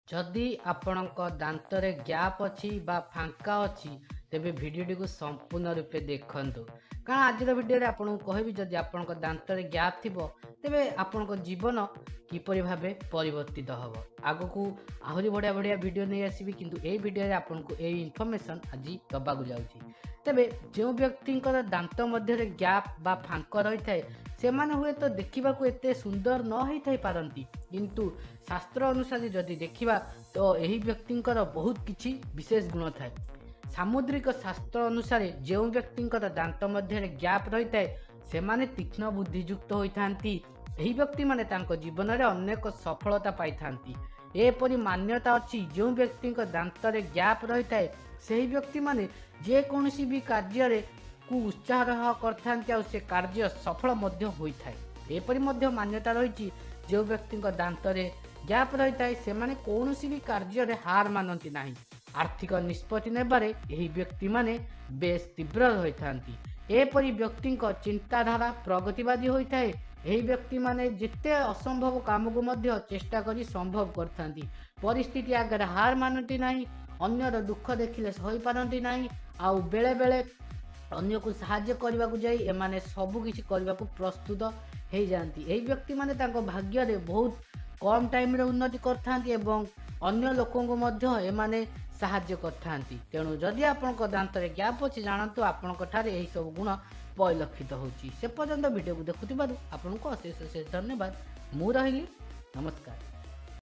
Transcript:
जदि आपणक दांतरे गैप अच्छी बा फांका अच्छी तेबे भिडियोटी को संपूर्ण रूपे देखंतु। कारण आज भिडियो आपको कहबी जदि आपणक दांतरे गैप थिबो तेबे आपणक जीवन किपरि भाबे परिवर्तित हबो। आगकू आहुरी बढ़िया बढ़िया वीडियो नहीं आसीबी किंतु ए वीडियो रे आपनको ए इन्फॉर्मेशन आज दबाकू जाउची। तेबे जो व्यक्तिंकर दांत मध्य गैप बा फांक रही थाए सेमाने हुए तो देखा एते सुंदर न होई थाई पारंती किंतु शास्त्र अनुसार जदि देखिबा तो यही व्यक्तिंकर बहुत किछि विशेष गुण थाए। सामुद्रिक शास्त्र अनुसार जो व्यक्तिंकर दांत मध्य गैप रही थाए सेमाने तीक्ष्ण बुद्धियुक्त होइथांती। एही व्यक्ति माने तांको जीवन रे अनेक सफलता पाइथांती। एपरि मान्यता अछि जो व्यक्ति दांत रे गैप रही थाए सेही व्यक्ति माने जे कोनोसी भी कार्य रे को उत्साह करथांती आ से कार्य सफल मध्य होइथाए। एपरि मध्य मान्यता रही जो व्यक्ति दांत रे गैप रही थाए से माने कोनोसी भी कार्य रे हार मानती नाही। आर्थिक निष्पत्ति नेबारे एही व्यक्ति माने बेस तीव्र होइथांती। एपरि व्यक्ति चिंताधारा प्रगतिवादी होइथाए। एही व्यक्ति माने जिते असंभव काम को मध्य चेष्टा करी संभव करथांती। परिस्थिति आगे हार मानती नाही। अन्यर दुख देखिले सही पारंती नाही। आउ बेले बेले अन्य को साहाय्य करने को जाई एमाने सबु किछि करने को प्रस्तुत हो जाती। यही व्यक्ति माने तांको भाग्य रे बहुत कम टाइम रे उन्नति करथांती एवं अन्य लोकों को मध्य एमाने साहाय्य करथांती। तेणु जदि आपनक दांत रे गैप अछि जानतु आपनक ठारे एही सब गुण परिलक्षित होछि। से पर्यंत वीडियो को देखुथिबारु आपनको अशेष अशेष धन्यवाद। मु रहिली नमस्कार।